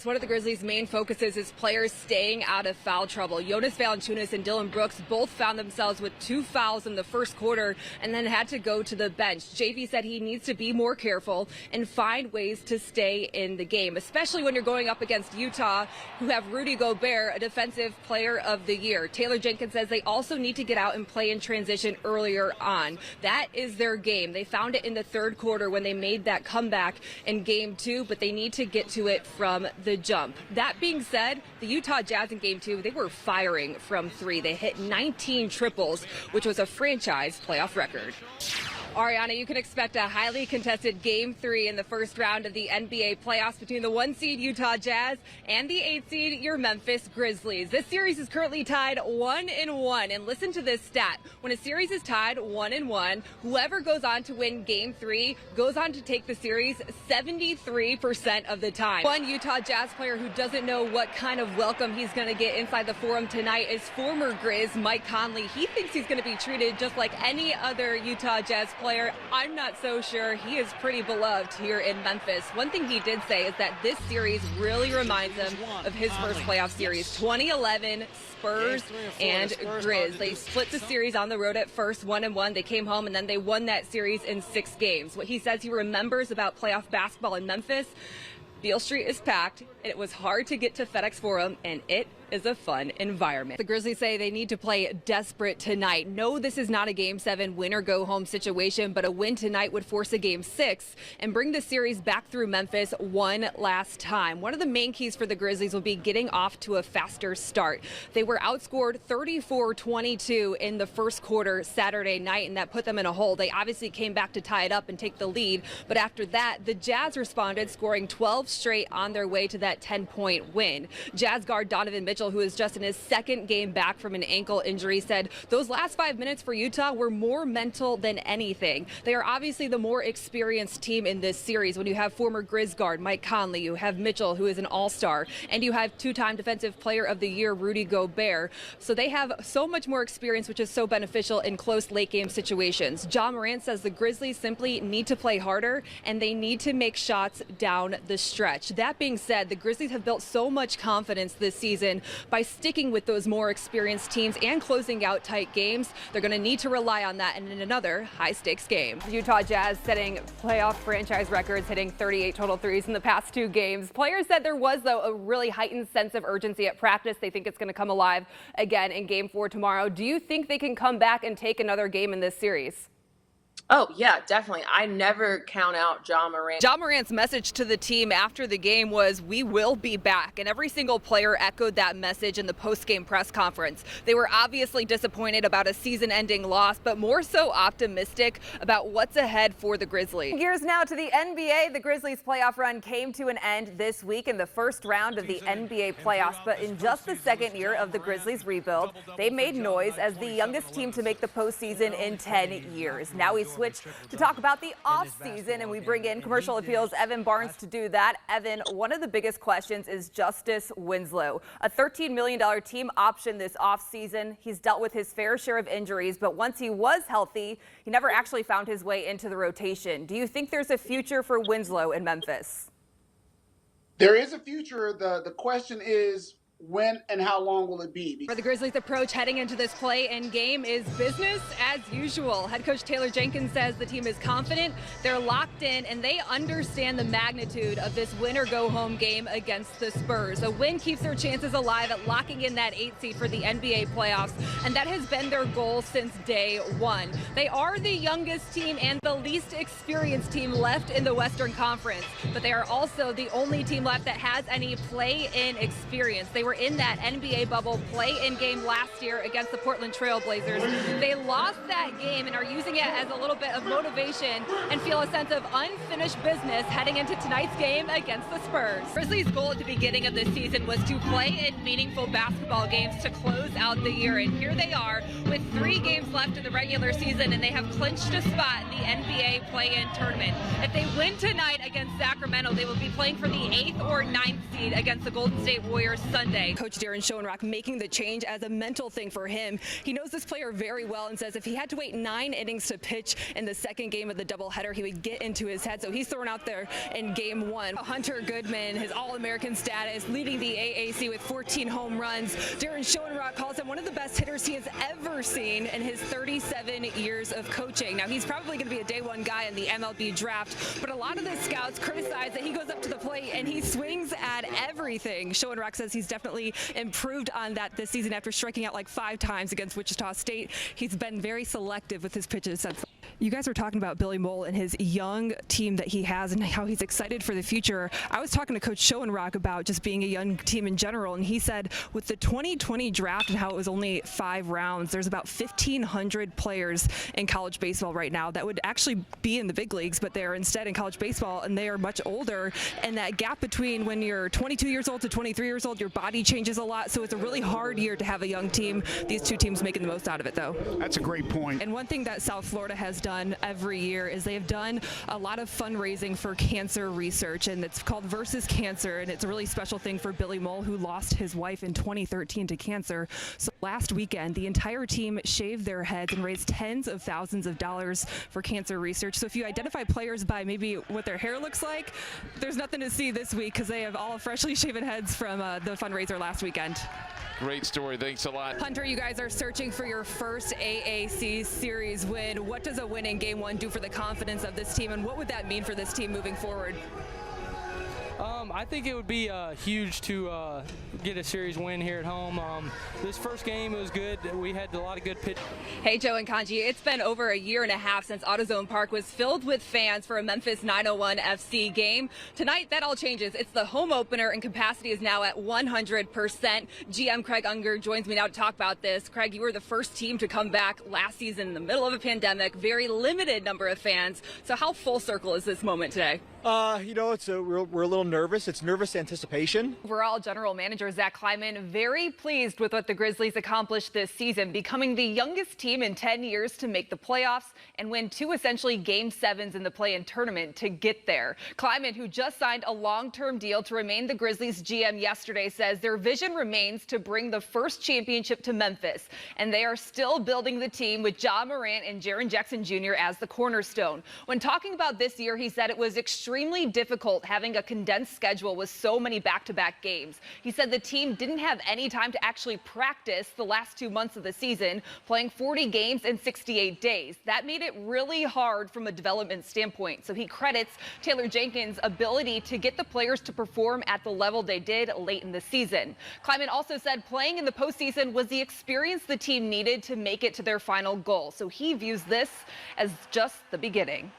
Memphis, one of the Grizzlies' main focuses is players staying out of foul trouble. Jonas Valanciunas and Dillon Brooks both found themselves with 2 fouls in the first quarter and then had to go to the bench. JV said he needs to be more careful and find ways to stay in the game, especially when you're going up against Utah, who have Rudy Gobert, a defensive player of the year. Taylor Jenkins says they also need to get out and play in transition earlier on. That is their game. They found it in the third quarter when they made that comeback in game 2, but they need to get to it from the jump. That being said, the Utah Jazz in game 2, they were firing from 3. They hit 19 triples, which was a franchise playoff record. Ariana, you can expect a highly contested Game 3 in the first round of the NBA playoffs between the 1 seed Utah Jazz and the 8 seed your Memphis Grizzlies. This series is currently tied 1-1, and listen to this stat. When a series is tied 1-1, whoever goes on to win Game 3 goes on to take the series 73% of the time. One Utah Jazz player who doesn't know what kind of welcome he's going to get inside the Forum tonight is former Grizz Mike Conley. He thinks he's going to be treated just like any other Utah Jazz player. I'm not so sure. He is pretty beloved here in Memphis. One thing he did say is that this series really reminds him of his first playoff series, 2011 Spurs and Grizz. They split the series on the road at first, 1-1. They came home and then they won that series in 6 games. What he says he remembers about playoff basketball in Memphis: Beale Street is packed. It was hard to get to FedEx Forum, and it is a fun environment. The Grizzlies say they need to play desperate tonight. No, this is not a Game 7 win or go home situation, but a win tonight would force a Game 6 and bring the series back through Memphis one last time. One of the main keys for the Grizzlies will be getting off to a faster start. They were outscored 34-22 in the first quarter Saturday night, and that put them in a hole. They obviously came back to tie it up and take the lead, but after that, the Jazz responded, scoring 12 straight on their way to that 10-point win. Jazz guard Donovan Mitchell, who is just in his second game back from an ankle injury, said those last 5 minutes for Utah were more mental than anything. They are obviously the more experienced team in this series when you have former Grizz guard Mike Conley, you have Mitchell, who is an all-star, and you have 2-time Defensive Player of the Year Rudy Gobert. So they have so much more experience, which is so beneficial in close late-game situations. John Morant says the Grizzlies simply need to play harder, and they need to make shots down the stretch. That being said, the Grizzlies have built so much confidence this season by sticking with those more experienced teams and closing out tight games. They're going to need to rely on that in another high-stakes game. The Utah Jazz setting playoff franchise records, hitting 38 total threes in the past 2 games. Players said there was, though, a really heightened sense of urgency at practice. They think it's going to come alive again in Game 4 tomorrow. Do you think they can come back and take another game in this series? Oh, yeah, definitely. I never count out John Morant. John Morant's message to the team after the game was, "We will be back." And every single player echoed that message in the post-game press conference. They were obviously disappointed about a season-ending loss, but more so optimistic about what's ahead for the Grizzlies. Gears now to the NBA. The Grizzlies' playoff run came to an end this week in the first round of the NBA playoffs. But in just the second year of the Grizzlies' rebuild, they made noise as the youngest team to make the postseason in 10 years. Now we switch to talk about the offseason, and we bring in Commercial Appeals' Evan Barnes to do that. Evan, one of the biggest questions is Justice Winslow, a $13 million team option this offseason. He's dealt with his fair share of injuries, but once he was healthy, he never actually found his way into the rotation. Do you think there's a future for Winslow in Memphis? There is a future. The question is, when and how long will it be? For the Grizzlies' approach heading into this play-in game is business as usual. Head coach Taylor Jenkins says the team is confident, they're locked in, and they understand the magnitude of this win-or-go-home game against the Spurs. A win keeps their chances alive at locking in that 8th seed for the NBA playoffs, and that has been their goal since day one. They are the youngest team and the least experienced team left in the Western Conference, but they are also the only team left that has any play-in experience. They were in that NBA bubble play-in game last year against the Portland Trail Blazers. They lost that game and are using it as a little bit of motivation and feel a sense of unfinished business heading into tonight's game against the Spurs. Grizzlies' goal at the beginning of the season was to play in meaningful basketball games to close out the year, and here they are with 3 games left in the regular season, and they have clinched a spot in the NBA play-in tournament. If they win tonight against Sacramento, they will be playing for the 8th or 9th seed against the Golden State Warriors Sunday today. Coach Darren Schoenrock making the change as a mental thing for him. He knows this player very well and says if he had to wait 9 innings to pitch in the second game of the doubleheader, he would get into his head. So he's thrown out there in game 1. Hunter Goodman, his All-American status, leading the AAC with 14 home runs. Darren Schoenrock calls him one of the best hitters he has ever seen in his 37 years of coaching. Now, he's probably going to be a day one guy in the MLB draft, but a lot of the scouts criticize that he goes up to the plate and he swings at everything. Schoenrock says he's definitely improved on that this season after striking out like 5 times against Wichita State. He's been very selective with his pitches since. You guys were talking about Billy Mole and his young team that he has and how he's excited for the future. I was talking to Coach Schoenrock about just being a young team in general, and he said with the 2020 draft and how it was only 5 rounds, there's about 1,500 players in college baseball right now that would actually be in the big leagues, but they're instead in college baseball, and they are much older. And that gap between when you're 22 years old to 23 years old, your body changes a lot, so it's a really hard year to have a young team. These 2 teams making the most out of it, though. That's a great point. And one thing that South Florida has done every year is they have done a lot of fundraising for cancer research, and it's called Versus Cancer, and it's a really special thing for Billy Mole, who lost his wife in 2013 to cancer. So last weekend, the entire team shaved their heads and raised tens of thousands of dollars for cancer research. So if you identify players by maybe what their hair looks like, there's nothing to see this week because they have all freshly shaven heads from the fundraiser last weekend. Great story. Thanks a lot. Hunter, you guys are searching for your first AAC series win. What does a win in Game 1 do for the confidence of this team, and what would that mean for this team moving forward? I think it would be huge to get a series win here at home. This first game was good. We had a lot of good pitch. Hey, Joe and Kanji, it's been over a year and a half since AutoZone Park was filled with fans for a Memphis 901 FC game. Tonight, that all changes. It's the home opener, and capacity is now at 100%. GM Craig Unger joins me now to talk about this. Craig, you were the first team to come back last season in the middle of a pandemic, very limited number of fans. So how full circle is this moment today? We're a little nervous. It's nervous anticipation. Overall, General Manager Zach Kleiman very pleased with what the Grizzlies accomplished this season, becoming the youngest team in 10 years to make the playoffs and win 2 essentially Game 7s in the play-in tournament to get there. Kleiman, who just signed a long-term deal to remain the Grizzlies GM yesterday, says their vision remains to bring the first championship to Memphis, and they are still building the team with Ja Morant and Jaren Jackson Jr. as the cornerstone. When talking about this year, he said it was extremely difficult having a condensed schedule with so many back-to-back games. He said the team didn't have any time to actually practice the last 2 months of the season, playing 40 games in 68 days. That made it really hard from a development standpoint. So he credits Taylor Jenkins' ability to get the players to perform at the level they did late in the season. Kleiman also said playing in the postseason was the experience the team needed to make it to their final goal. So he views this as just the beginning.